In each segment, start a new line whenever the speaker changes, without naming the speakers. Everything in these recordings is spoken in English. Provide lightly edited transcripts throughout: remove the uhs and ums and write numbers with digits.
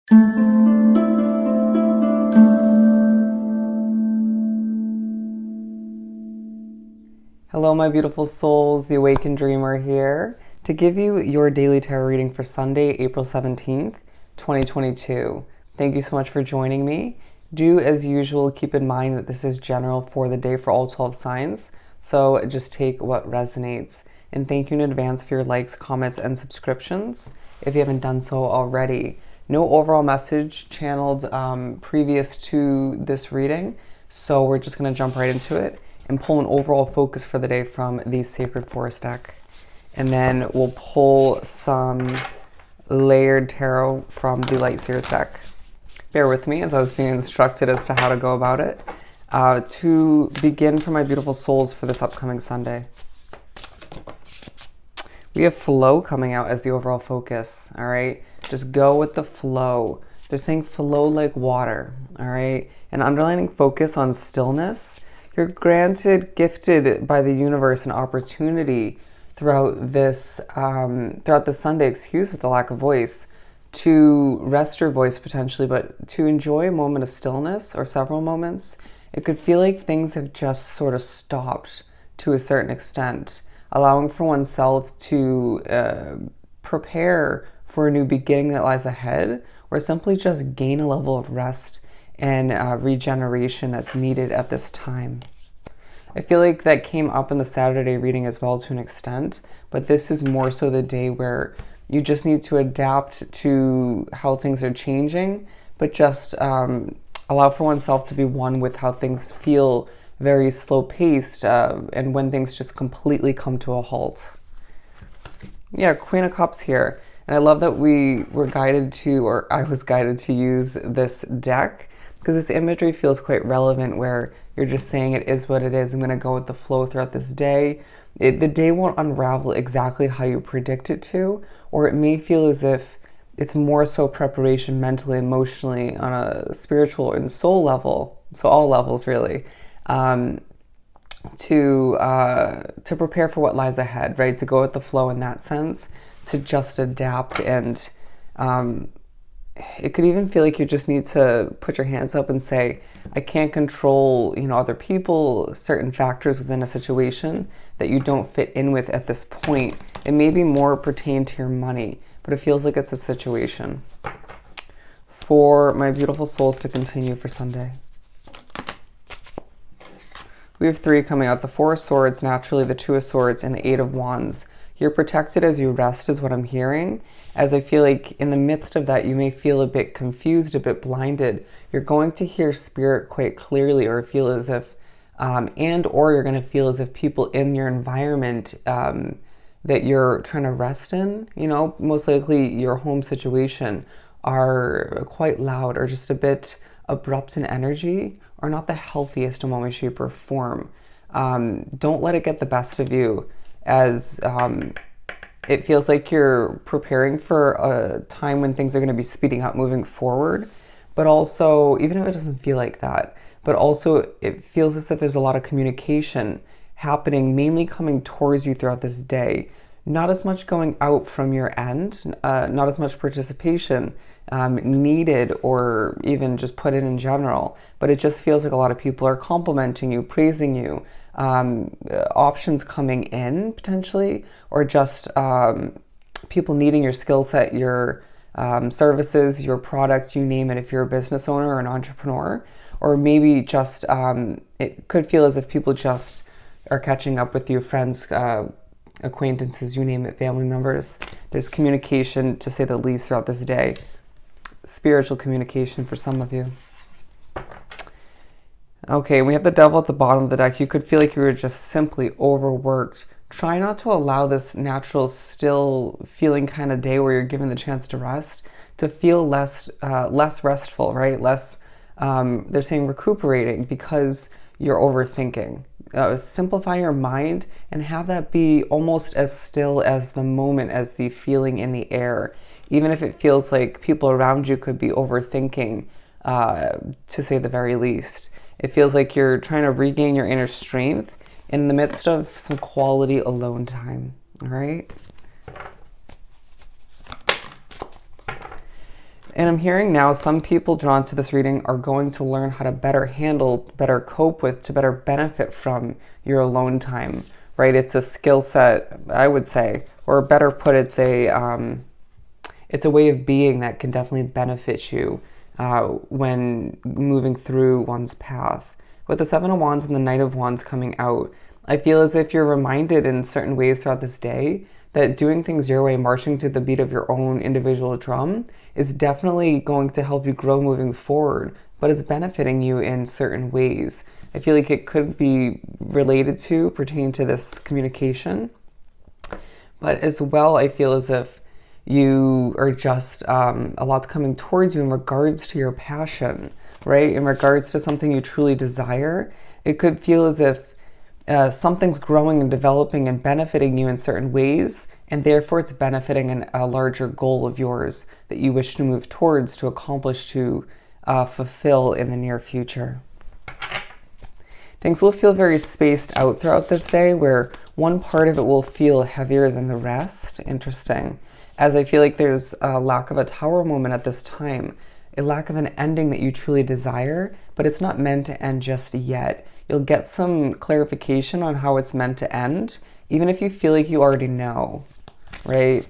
Hello, my beautiful souls. The Awakened Dreamer here to give you your daily tarot reading for Sunday, April 17th, 2022. Thank you so much for joining me. Do, as usual, keep in mind that this is general for the day for all 12 signs, so just take what resonates. And thank you in advance for your likes, comments, and subscriptions if you haven't done so already. No overall message channeled previous to this reading, so we're just going to jump right into it and pull an overall focus for the day from the Sacred Forest deck. And then we'll pull some layered tarot from the Light Seers deck. Bear with me as I was being instructed as to how to go about it. To begin for my beautiful souls for this upcoming Sunday, we have flow coming out as the overall focus, all right? Just go with the flow. They're saying flow like water, all right? And underlining focus on stillness. You're gifted by the universe an opportunity throughout this Sunday, excuse with the lack of voice, to rest your voice potentially, but to enjoy a moment of stillness or several moments. It could feel like things have just sort of stopped to a certain extent, allowing for oneself to prepare for a new beginning that lies ahead, or simply just gain a level of rest and regeneration that's needed at this time. I feel like that came up in the Saturday reading as well to an extent, but this is more so the day where you just need to adapt to how things are changing, but just allow for oneself to be one with how things feel very slow paced and when things just completely come to a halt. Yeah, Queen of Cups here. And I love that we were guided to, or I was guided to use this deck, because this imagery feels quite relevant where you're just saying it is what it is. I'm going to go with the flow throughout this day. The day won't unravel exactly how you predict it to, or it may feel as if it's more so preparation mentally, emotionally, on a spiritual and soul level, so all levels really, to prepare for what lies ahead, right? To go with the flow in that sense, to just adapt. And it could even feel like you just need to put your hands up and say, I can't control, other people, certain factors within a situation that you don't fit in with at this point. It may be more pertain to your money, but it feels like it's a situation. For my beautiful souls to continue for Sunday, we have 3 coming out: the 4 of Swords, naturally the 2 of Swords, and the 8 of Wands. You're protected as you rest is what I'm hearing, as I feel like in the midst of that you may feel a bit confused, a bit blinded. You're going to hear spirit quite clearly, or feel as if, or you're going to feel as if people in your environment that you're trying to rest in, most likely your home situation, are quite loud or just a bit abrupt in energy, or not the healthiest in one way, shape, or form. Don't let it get the best of you, as it feels like you're preparing for a time when things are going to be speeding up moving forward, but also, even if it doesn't feel like that, but also it feels as if there's a lot of communication happening, mainly coming towards you throughout this day. Not as much going out from your end, not as much participation needed, or even just put in general, but it just feels like a lot of people are complimenting you, praising you, options coming in potentially, or just people needing your skill set, your services, your product, you name it, if you're a business owner or an entrepreneur. Or maybe just it could feel as if people just are catching up with you, friends, acquaintances, you name it, family members. There's communication, to say the least, throughout this day. Spiritual communication for some of you. Okay, we have the Devil at the bottom of the deck. You could feel like you were just simply overworked. Try not to allow this natural, still feeling kind of day where you're given the chance to rest to feel less restful, right? Less, they're saying recuperating, because you're overthinking. Simplify your mind and have that be almost as still as the moment, as the feeling in the air. Even if it feels like people around you could be overthinking, to say the very least. It feels like you're trying to regain your inner strength in the midst of some quality alone time, all right? And I'm hearing now some people drawn to this reading are going to learn how to better handle, better cope with, to better benefit from your alone time, right? It's a skill set, I would say, or better put, it's a way of being that can definitely benefit you when moving through one's path. With the Seven of Wands and the Knight of Wands coming out, I feel as if you're reminded in certain ways throughout this day that doing things your way, marching to the beat of your own individual drum, is definitely going to help you grow moving forward, but it's benefiting you in certain ways. I feel like it could be related to, pertaining to this communication, but as well, I feel as if you are just, a lot's coming towards you in regards to your passion, right? In regards to something you truly desire. It could feel as if something's growing and developing and benefiting you in certain ways, and therefore it's benefiting a larger goal of yours that you wish to move towards, to accomplish, to fulfill in the near future. Things will feel very spaced out throughout this day, where one part of it will feel heavier than the rest. Interesting. As I feel like there's a lack of a tower moment at this time, a lack of an ending that you truly desire, but it's not meant to end just yet. You'll get some clarification on how it's meant to end, even if you feel like you already know, right?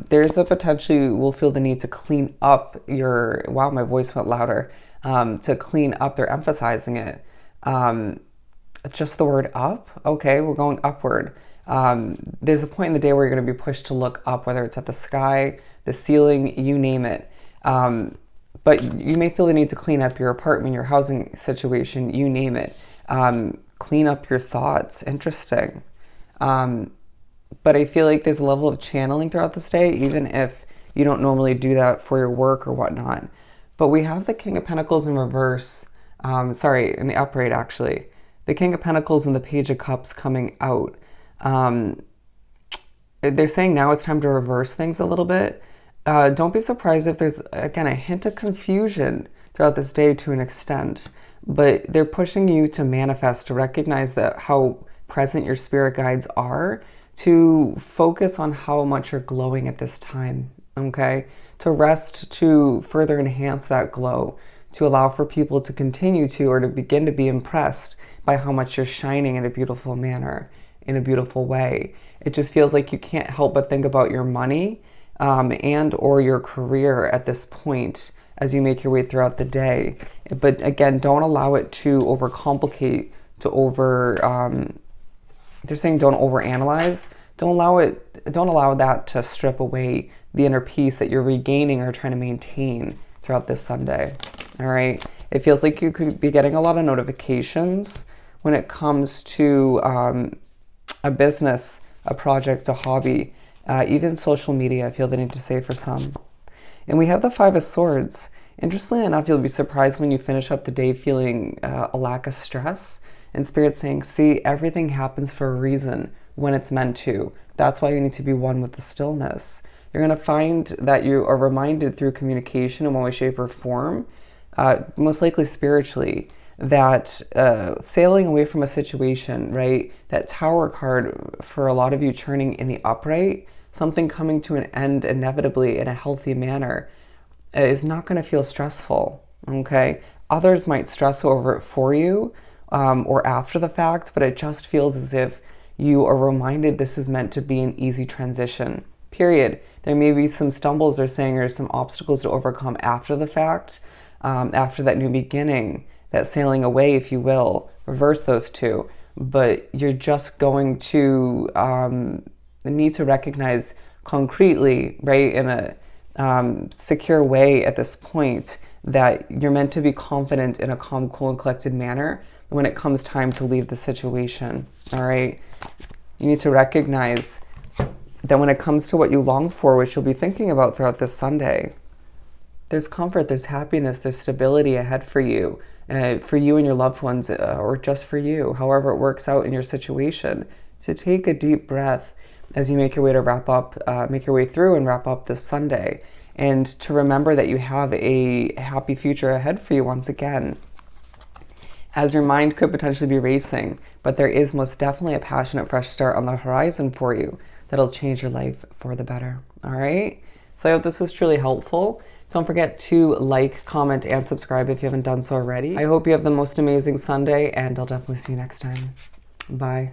There's a potential you will feel the need to clean up your, wow, my voice went louder, to clean up, they're emphasizing it. Just the word up, okay, we're going upward. There's a point in the day where you're going to be pushed to look up, whether it's at the sky, the ceiling, you name it. But you may feel the need to clean up your apartment, your housing situation, you name it. Clean up your thoughts. Interesting. But I feel like there's a level of channeling throughout this day, even if you don't normally do that for your work or whatnot. But we have the King of Pentacles in reverse. In the upright, actually. The King of Pentacles and the Page of Cups coming out. They're saying now it's time to reverse things a little bit. Don't be surprised if there's, again, a hint of confusion throughout this day to an extent, but they're pushing you to manifest, to recognize that how present your spirit guides are, to focus on how much you're glowing at this time, okay? To rest, to further enhance that glow, to allow for people to continue to, or to begin to be impressed by how much you're shining in a beautiful manner, in a beautiful way. It just feels like you can't help but think about your money and or your career at this point as you make your way throughout the day. But again, don't allow it to overcomplicate, they're saying don't overanalyze. Don't allow that to strip away the inner peace that you're regaining or trying to maintain throughout this Sunday. All right. It feels like you could be getting a lot of notifications when it comes to a business, a project, a hobby, even social media, I feel the need to say for some. And we have the Five of Swords. Interestingly enough, you'll be surprised when you finish up the day feeling a lack of stress. And Spirit's saying, see, everything happens for a reason when it's meant to. That's why you need to be one with the stillness. You're going to find that you are reminded through communication in one way, shape, or form, most likely spiritually, that sailing away from a situation, right, that Tower card for a lot of you turning in the upright, something coming to an end inevitably in a healthy manner, is not going to feel stressful, okay? Others might stress over it for you or after the fact, but it just feels as if you are reminded this is meant to be an easy transition, period. There may be some stumbles they're saying, or some obstacles to overcome after the fact, after that new beginning, that sailing away, if you will, reverse those two. But you're just going to need to recognize concretely, right, in a secure way at this point, that you're meant to be confident in a calm, cool, and collected manner when it comes time to leave the situation, all right? You need to recognize that when it comes to what you long for, which you'll be thinking about throughout this Sunday, there's comfort, there's happiness, there's stability ahead for you and your loved ones, or just for you, however it works out in your situation. To take a deep breath as you make your way to make your way through and wrap up this Sunday, and to remember that you have a happy future ahead for you once again. As your mind could potentially be racing, but there is most definitely a passionate fresh start on the horizon for you that'll change your life for the better. All right? So I hope this was truly helpful Don't forget to like, comment, and subscribe if you haven't done so already. I hope you have the most amazing Sunday, and I'll definitely see you next time. Bye.